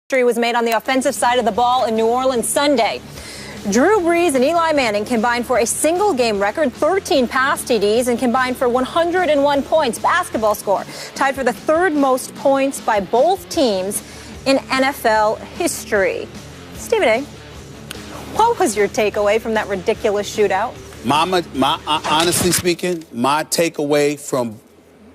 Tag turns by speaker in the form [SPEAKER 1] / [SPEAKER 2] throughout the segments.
[SPEAKER 1] History was made on the offensive side of the ball in New Orleans Sunday. Drew Brees and Eli Manning combined for a single game record 13 pass TDs and combined for 101 points basketball score, tied for the third most points by both teams in NFL history. Stephen A., what was your takeaway from that ridiculous shootout?
[SPEAKER 2] Honestly speaking, my takeaway from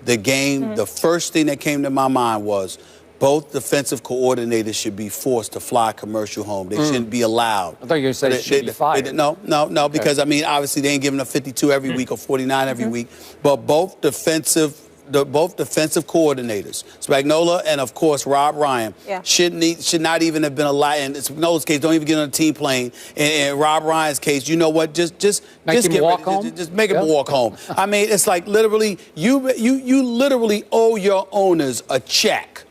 [SPEAKER 2] the game, the first thing that came to my mind was both defensive coordinators should be forced to fly a commercial home. They shouldn't be allowed.
[SPEAKER 3] I thought you were going to say they should be fired.
[SPEAKER 2] No, because, I mean, obviously they ain't giving up 52 every week or 49 every week. But both defensive coordinators, Spagnuolo and, of course, Rob Ryan, should not even have been allowed. In Spagnuolo's case, don't even get on a team plane. In Rob Ryan's case, you know what? Just make him walk home. Just make him walk home. I mean, it's like literally you literally owe your owners a check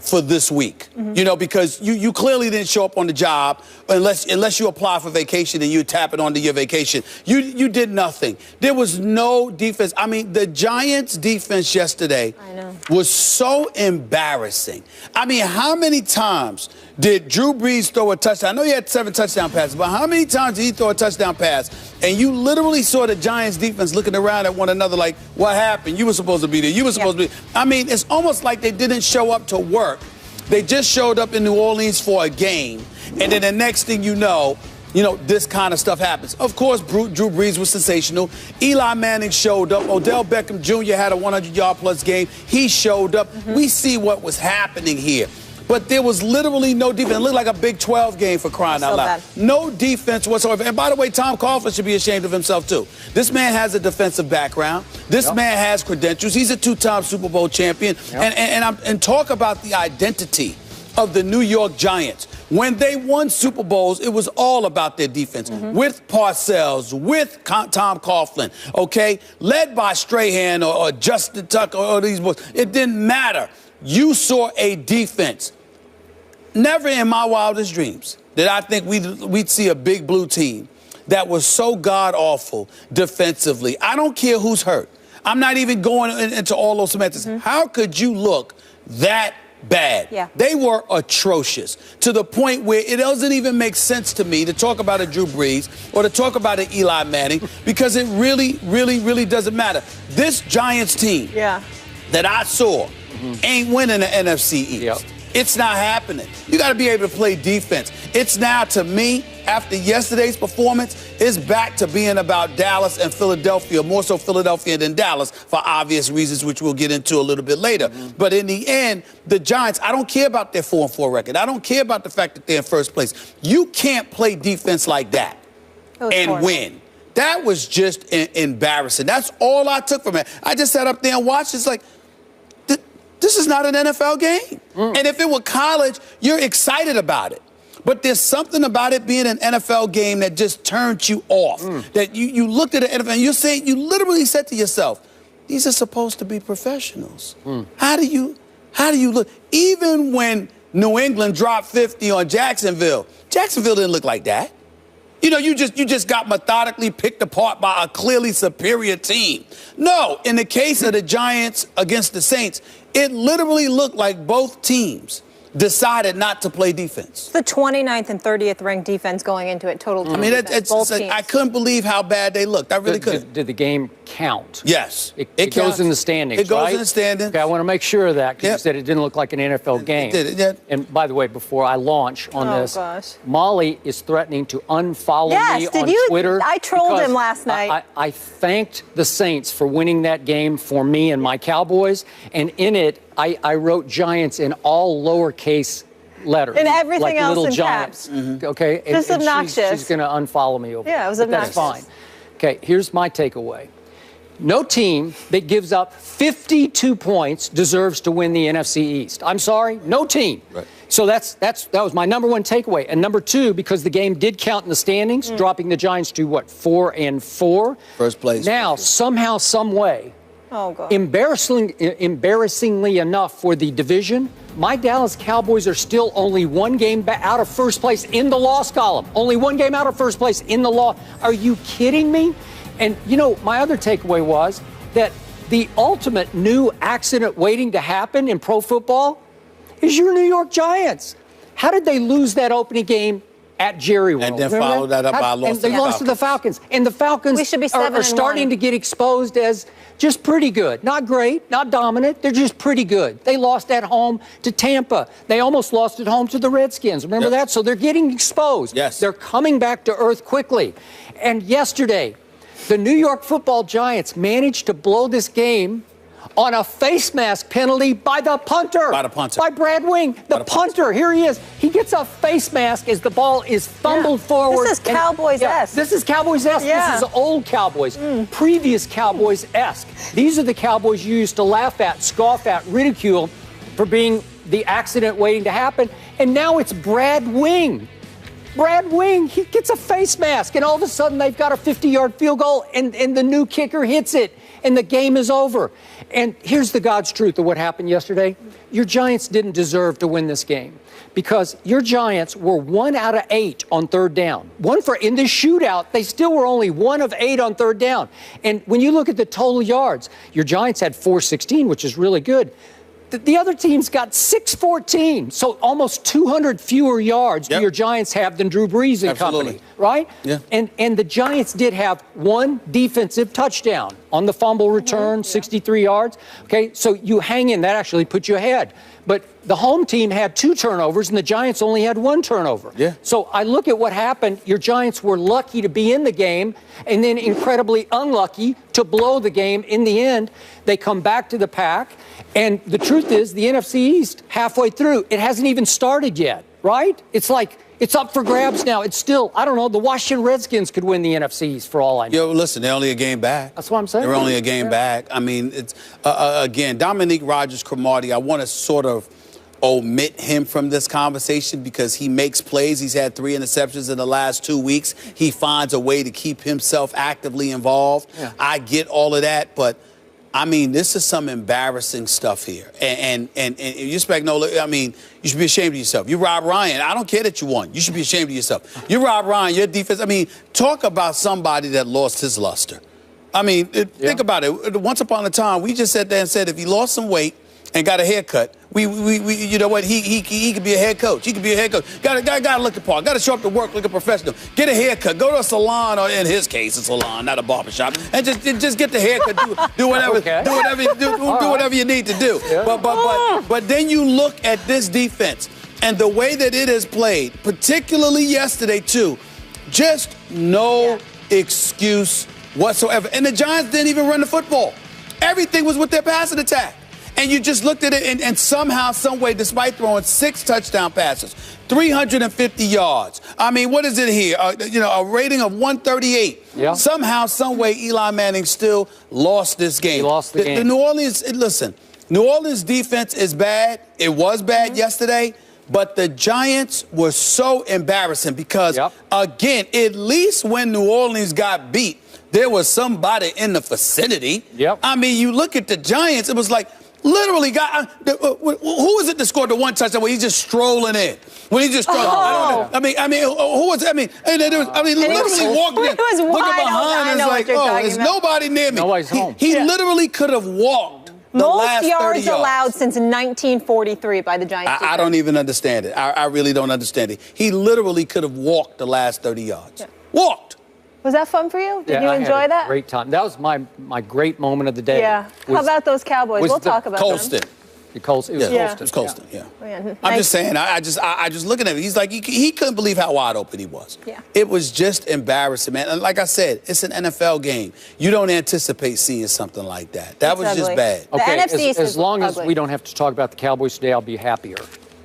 [SPEAKER 2] for this week, you know, because you clearly didn't show up on the job unless you apply for vacation and you tap it onto your vacation. You did nothing. There was no defense. I mean, the Giants' defense yesterday was so embarrassing. I mean, how many times did Drew Brees throw a touchdown? I know he had 7 touchdown passes, but how many times did he throw a touchdown pass? And you literally saw the Giants' defense looking around at one another like, what happened? You were supposed to be there. You were supposed to be. I mean, it's almost like they didn't show up to work. They just showed up in New Orleans for a game. And then the next thing you know, this kind of stuff happens. Of course, Drew Brees was sensational. Eli Manning showed up. Odell Beckham Jr. had a 100-yard-plus game. He showed up. We see what was happening here. But there was literally no defense. It looked like a Big 12 game, for crying out loud. No defense whatsoever. And by the way, Tom Coughlin should be ashamed of himself, too. This man has a defensive background. This man has credentials. He's a 2-time Super Bowl champion. And talk about the identity of the New York Giants. When they won Super Bowls, it was all about their defense. With Parcells, with Tom Coughlin, okay? Led by Strahan or Justin Tucker or these boys. It didn't matter. You saw a defense. Never in my wildest dreams did I think we'd see a big blue team that was so god-awful defensively. I don't care who's hurt. I'm not even going into all those semantics. How could you look that bad? They were atrocious to the point where it doesn't even make sense to me to talk about a Drew Brees or to talk about an Eli Manning because it really, really, really doesn't matter. This Giants team that I saw ain't winning the NFC East. It's not happening. You got to be able to play defense. It's now, to me, after yesterday's performance, it's back to being about Dallas and Philadelphia, more so Philadelphia than Dallas for obvious reasons, which we'll get into a little bit later. But in the end, the Giants, I don't care about their 4-4 record. I don't care about the fact that they're in first place. You can't play defense like that and win. That was just embarrassing. That's all I took from it. I just sat up there and watched. It's like, this is not an NFL game. And if it were college, you're excited about it. But there's something about it being an NFL game that just turns you off. That you looked at the NFL and you literally said to yourself, these are supposed to be professionals. How do you look? Even when New England dropped 50 on Jacksonville didn't look like that. You know, you just got methodically picked apart by a clearly superior team. No, in the case of the Giants against the Saints, it literally looked like both teams decided not to play defense.
[SPEAKER 1] The 29th and 30th ranked defense going into it, total.
[SPEAKER 2] I mean, I couldn't believe how bad they looked. I really couldn't.
[SPEAKER 3] Did the game count?
[SPEAKER 2] Yes.
[SPEAKER 3] It goes in the standings,
[SPEAKER 2] It goes in the standings.
[SPEAKER 3] Okay, I want to make sure of that because you said it didn't look like an NFL game.
[SPEAKER 2] It did,
[SPEAKER 3] And by the way, before I launch on this, Molly is threatening to unfollow me on Twitter.
[SPEAKER 1] I trolled him last night.
[SPEAKER 3] I thanked the Saints for winning that game for me and my Cowboys, and in it, I wrote Giants in all lowercase letters.
[SPEAKER 1] And everything
[SPEAKER 3] like
[SPEAKER 1] else
[SPEAKER 3] little
[SPEAKER 1] in
[SPEAKER 3] Giants.
[SPEAKER 1] caps.
[SPEAKER 3] Okay?
[SPEAKER 1] Just obnoxious.
[SPEAKER 3] She's going to unfollow me over
[SPEAKER 1] it was obnoxious.
[SPEAKER 3] That's fine. Okay, here's my takeaway. No team that gives up 52 points deserves to win the NFC East. I'm sorry, no team. So that was my number one takeaway. And number two, because the game did count in the standings, dropping the Giants to, 4-4?
[SPEAKER 2] First place.
[SPEAKER 3] Now, somehow, some way, embarrassingly enough for the division, my Dallas Cowboys are still only one game out of first place in the loss column. Only one game out of first place in the loss. Are you kidding me? And, my other takeaway was that the ultimate new accident waiting to happen in pro football is your New York Giants. How did they lose that opening game at Jerry World?
[SPEAKER 2] And then follow that up by a loss.
[SPEAKER 3] And they lost to the Falcons. And the Falcons are starting to get exposed as just pretty good. Not great, not dominant. They're just pretty good. They lost at home to Tampa. They almost lost at home to the Redskins. Remember that? So they're getting exposed.
[SPEAKER 2] Yes.
[SPEAKER 3] They're coming back to earth quickly. And yesterday, the New York Football Giants managed to blow this game on a face mask penalty by the punter.
[SPEAKER 2] By the punter.
[SPEAKER 3] By Brad Wing, the punter. Here he is. He gets a face mask as the ball is fumbled forward.
[SPEAKER 1] This is Cowboys-esque.
[SPEAKER 3] This is Cowboys-esque. This is old Cowboys. Previous Cowboys-esque. These are the Cowboys you used to laugh at, scoff at, ridicule for being the accident waiting to happen. And now it's Brad Wing. Brad Wing, he gets a face mask, and all of a sudden they've got a 50-yard field goal, and the new kicker hits it, and the game is over. And here's the God's truth of what happened yesterday. Your Giants didn't deserve to win this game because your Giants were 1 out of 8 on third down. In this shootout, they still were only 1 of 8 on third down. And when you look at the total yards, your Giants had 416, which is really good. The other teams got 614, so almost 200 fewer yards do your Giants have than Drew Brees and company, right?
[SPEAKER 2] Yeah.
[SPEAKER 3] And the Giants did have 1 defensive touchdown on the fumble return, 63 yards. Okay, so you hang in. That actually put you ahead. But the home team had 2 turnovers, and the Giants only had 1 turnover.
[SPEAKER 2] Yeah.
[SPEAKER 3] So I look at what happened. Your Giants were lucky to be in the game, and then incredibly unlucky to blow the game in the end. They come back to the pack. And the truth is, the NFC East, halfway through, it hasn't even started yet, right? It's like it's up for grabs now. It's still, I don't know, the Washington Redskins could win the NFC East for all I know.
[SPEAKER 2] Yo, listen, they're only a game back.
[SPEAKER 3] That's what I'm saying.
[SPEAKER 2] They're only a game back. I mean, it's again, Dominique Rodgers-Cromartie, I want to sort of omit him from this conversation because he makes plays. He's had 3 interceptions in the last 2 weeks. He finds a way to keep himself actively involved. Yeah. I get all of that, but I mean, this is some embarrassing stuff here. And you Spagnola, I mean, you should be ashamed of yourself. You Rob Ryan. I don't care that you won. You should be ashamed of yourself. You Rob Ryan, your defense. I mean, talk about somebody that lost his luster. I mean, think about it. Once upon a time, we just sat there and said if he lost some weight and got a haircut, we you know what, he could be a head coach. He could be a head coach. Got to look the part. Got to show up to work, look a professional. Get a haircut. Go to a salon, or in his case, a salon, not a barbershop, and just get the haircut. Do whatever. Do whatever you need to do. Yeah. But then you look at this defense and the way that it has played, particularly yesterday too. Just no excuse whatsoever. And the Giants didn't even run the football. Everything was with their passing attack. And you just looked at it, and somehow, some way, despite throwing 6 touchdown passes, 350 yards. I mean, what is it here? A rating of 138. Yeah. Somehow, some way, Eli Manning still lost this game.
[SPEAKER 3] He lost the game.
[SPEAKER 2] The New Orleans defense is bad. It was bad yesterday. But the Giants were so embarrassing because, again, at least when New Orleans got beat, there was somebody in the vicinity. Yep. I mean, you look at the Giants, it was like, literally, who is it that scored the 1 touchdown where he's just strolling in? When he just strolling, I mean, who was it? Literally walking in, looking behind, and it's like, there's nobody near me.
[SPEAKER 3] Nobody's home.
[SPEAKER 2] He literally could have walked the last 30 yards.
[SPEAKER 1] Most yards allowed since 1943 by the Giants.
[SPEAKER 2] I don't even understand it. I really don't understand it. He literally could have walked the last 30 yards. Yeah. Walked.
[SPEAKER 1] Was that fun for you? Did you enjoy that?
[SPEAKER 3] Great time. That was my great moment of the day.
[SPEAKER 1] Yeah. How about those Cowboys? We'll talk about
[SPEAKER 2] Colston.
[SPEAKER 1] them.
[SPEAKER 3] Colston. It was Colston.
[SPEAKER 2] It was Colston. Yeah. I'm just saying. I just looking at him. He's like he couldn't believe how wide open he was. Yeah. It was just embarrassing, man. And like I said, it's an NFL game. You don't anticipate seeing something like that. That was just bad.
[SPEAKER 3] Okay. As long as we don't have to talk about the Cowboys today, I'll be happier.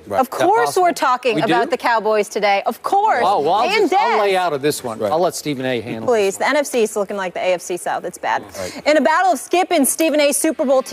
[SPEAKER 1] Right. Of course we're talking about the Cowboys today. Of course.
[SPEAKER 3] Oh, well, I'll lay out of this one. Right. I'll let Stephen A. handle it.
[SPEAKER 1] Please. The NFC is looking like the AFC South. It's bad. Right. In a battle of Skip and Stephen A.'s Super Bowl team,